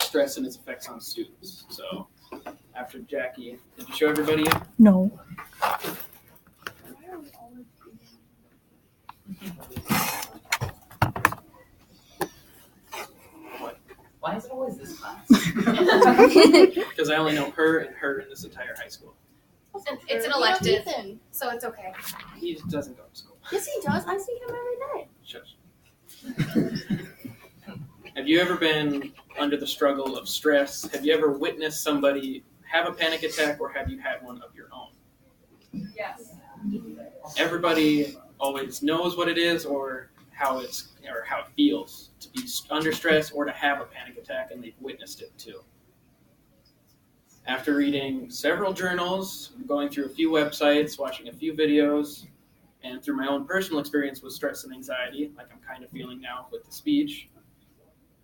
stress and its effects on students. So after Jackie, did you show everybody it? No. Why is it always this class? Because I only know her and her in this entire high school. It's an elective, so it's okay. He just doesn't go to school. Yes, he does. I see him every day. Shush. Have you ever been under the struggle of stress? Have you ever witnessed somebody have a panic attack, or have you had one of your own? Yes. Everybody always knows what it is or how it feels to be under stress or to have a panic attack, and they've witnessed it too. After reading several journals, going through a few websites, watching a few videos, and through my own personal experience with stress and anxiety, like I'm kind of feeling now with the speech,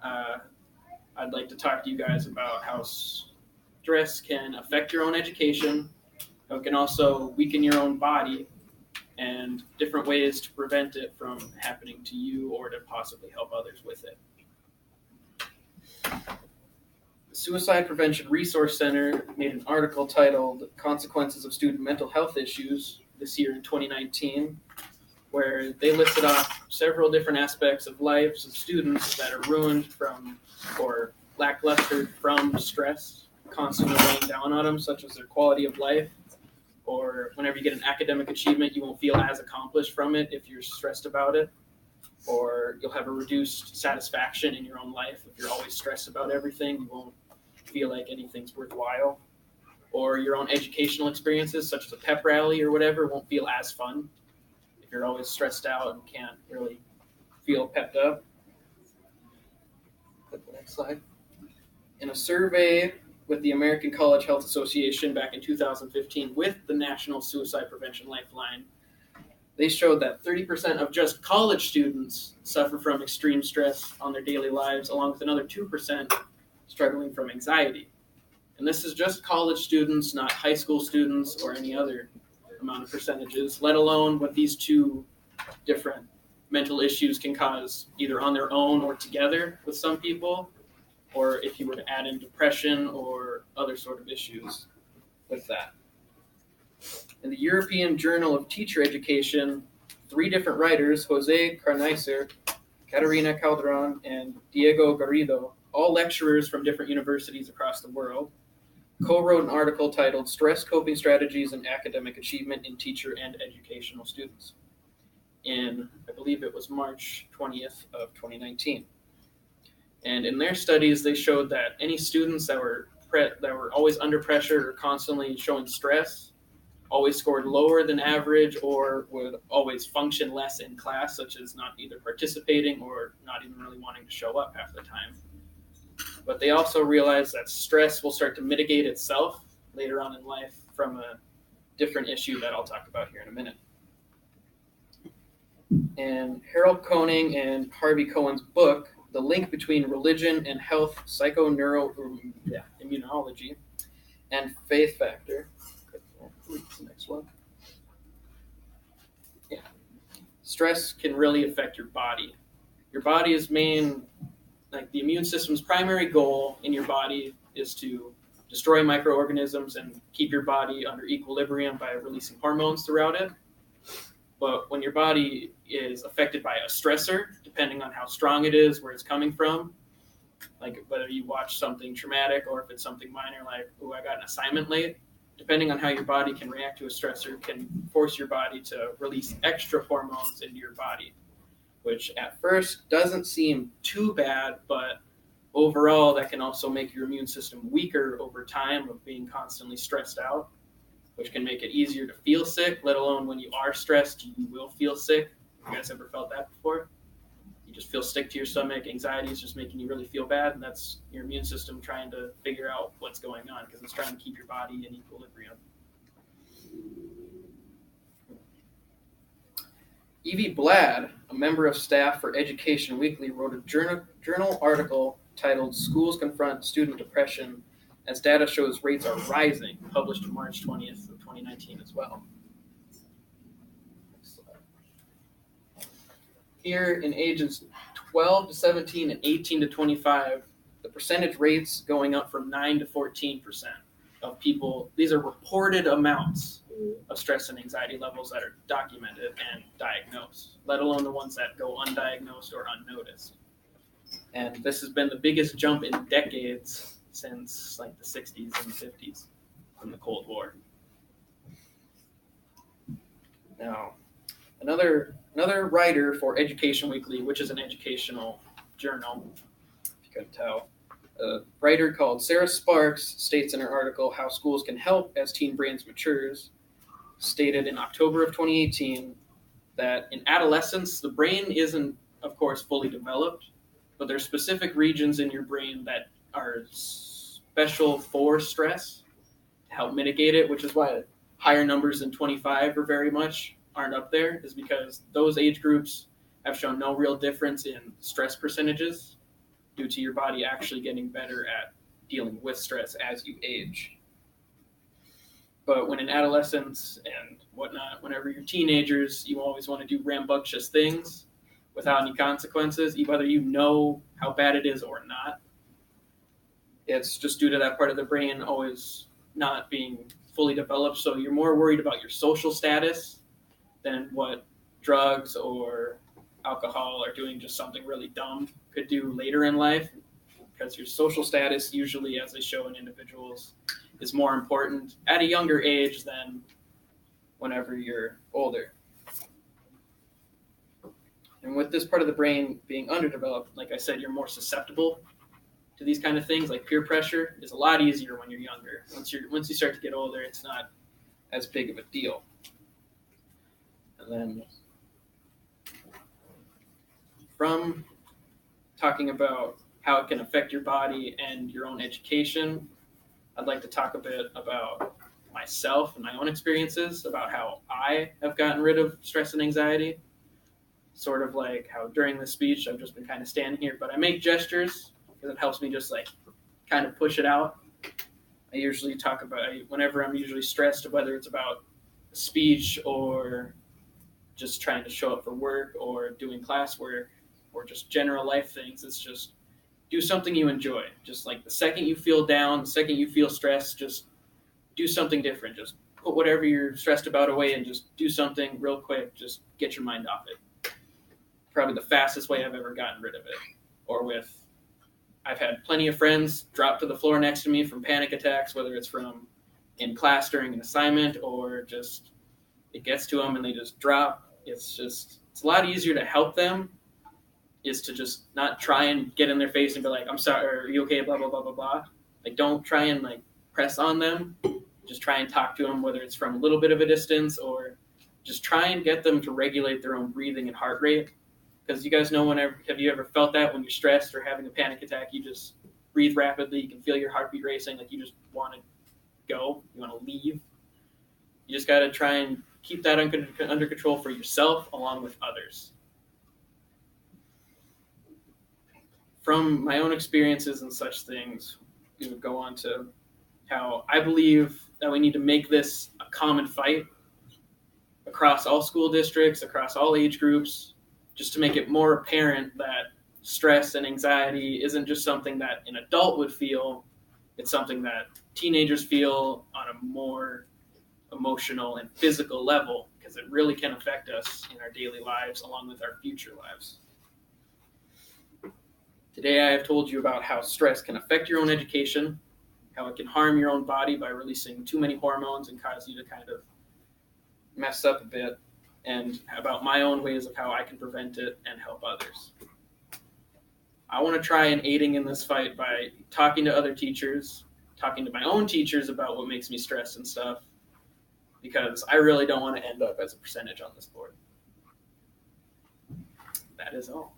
I'd like to talk to you guys about how stress can affect your own education, how it can also weaken your own body, and different ways to prevent it from happening to you or to possibly help others with it. The Suicide Prevention Resource Center made an article titled Consequences of Student Mental Health Issues this year in 2019, where they listed off several different aspects of lives of students that are ruined from or lackluster from stress constantly weighing down on them, such as their quality of life, or whenever you get an academic achievement, you won't feel as accomplished from it if you're stressed about it, or you'll have a reduced satisfaction in your own life. If you're always stressed about everything, you won't feel like anything's worthwhile, or your own educational experiences, such as a pep rally or whatever, won't feel as fun if you're always stressed out and can't really feel pepped up. Click the next slide. In a survey with the American College Health Association back in 2015 with the National Suicide Prevention Lifeline, they showed that 30% of just college students suffer from extreme stress on their daily lives, along with another 2% struggling from anxiety. And this is just college students, not high school students or any other amount of percentages, let alone what these two different mental issues can cause either on their own or together with some people, or if you were to add in depression or other sort of issues with that. In the European Journal of Teacher Education, 3 different writers, Jose Carnicer, Catarina Calderon, and Diego Garrido, all lecturers from different universities across the world, co-wrote an article titled Stress Coping Strategies and Academic Achievement in Teacher and Educational Students in, I believe it was March 20th of 2019. And in their studies, they showed that any students that were always under pressure or constantly showing stress always scored lower than average or would always function less in class, such as not either participating or not even really wanting to show up half the time. But they also realized that stress will start to mitigate itself later on in life from a different issue that I'll talk about here in a minute. And Harold Koenig and Harvey Cohen's book, The Link Between Religion and Health, Immunology, and Faith Factor. Next one. Yeah. Stress can really affect your body. Your body is the immune system's primary goal in your body is to destroy microorganisms and keep your body under equilibrium by releasing hormones throughout it. But when your body is affected by a stressor, depending on how strong it is, where it's coming from, like whether you watch something traumatic or if it's something minor, like, oh, I got an assignment late, depending on how your body can react to a stressor can force your body to release extra hormones into your body, which at first doesn't seem too bad, but overall that can also make your immune system weaker over time of being constantly stressed out, which can make it easier to feel sick, let alone when you are stressed, you will feel sick. You guys ever felt that before? You just feel sick to your stomach. Anxiety is just making you really feel bad, and that's your immune system trying to figure out what's going on because it's trying to keep your body in equilibrium. Evie Bladd, a member of staff for Education Weekly, wrote a journal article titled Schools Confront Student Depression as Data Shows Rates Are Rising, published March 20th of 2019 as well. Here in ages 12 to 17 and 18 to 25, the percentage rates going up from 9 to 14% of people. These are reported amounts of stress and anxiety levels that are documented and diagnosed, let alone the ones that go undiagnosed or unnoticed. And this has been the biggest jump in decades since like the 60s and 50s from the Cold War. Now, another writer for Education Weekly, which is an educational journal, if you couldn't tell, a writer called Sarah Sparks states in her article How Schools Can Help as Teen Brains Matures, stated in October of 2018 that in adolescence, the brain isn't, of course, fully developed, but there's specific regions in your brain that are special for stress to help mitigate it, which is why higher numbers than 25 or very much aren't up there, is because those age groups have shown no real difference in stress percentages due to your body actually getting better at dealing with stress as you age. But when in adolescence and whatnot, whenever you're teenagers, you always want to do rambunctious things without any consequences, whether you know how bad it is or not. It's just due to that part of the brain always not being fully developed, so you're more worried about your social status than what drugs or alcohol or doing just something really dumb could do later in life, because your social status usually, as they show in individuals, is more important at a younger age than whenever you're older. And with this part of the brain being underdeveloped, like I said, you're more susceptible to these kind of things. Like peer pressure is a lot easier when you're younger. Once you start to get older, it's not as big of a deal. And then from talking about how it can affect your body and your own education, I'd like to talk a bit about myself and my own experiences, about how I have gotten rid of stress and anxiety. Sort of like how during this speech I've just been kind of standing here, but I make gestures because it helps me just like kind of push it out. I usually talk about, whenever I'm usually stressed, whether it's about a speech or just trying to show up for work or doing classwork or just general life things, it's just do something you enjoy. Just like the second you feel down, the second you feel stressed, just do something different. Just put whatever you're stressed about away and just do something real quick. Just get your mind off it. Probably the fastest way I've ever gotten rid of it. Or I've had plenty of friends drop to the floor next to me from panic attacks, whether it's from in class during an assignment or just it gets to them and they just drop. It's a lot easier to help them is to just not try and get in their face and be like, I'm sorry, are you okay, blah, blah, blah, blah, blah. Like, don't try and like press on them. Just try and talk to them, whether it's from a little bit of a distance or just try and get them to regulate their own breathing and heart rate. Because you guys know, have you ever felt that when you're stressed or having a panic attack, you just breathe rapidly, you can feel your heartbeat racing, like you just want to go, you want to leave. You just got to try and keep that under control for yourself along with others. From my own experiences and such things, we would go on to how I believe that we need to make this a common fight across all school districts, across all age groups, just to make it more apparent that stress and anxiety isn't just something that an adult would feel, it's something that teenagers feel on a more emotional and physical level, because it really can affect us in our daily lives along with our future lives. Today I have told you about how stress can affect your own education, how it can harm your own body by releasing too many hormones and cause you to kind of mess up a bit, and about my own ways of how I can prevent it and help others. I want to try and aiding in this fight by talking to other teachers, talking to my own teachers about what makes me stressed and stuff, because I really don't want to end up as a percentage on this board. That is all.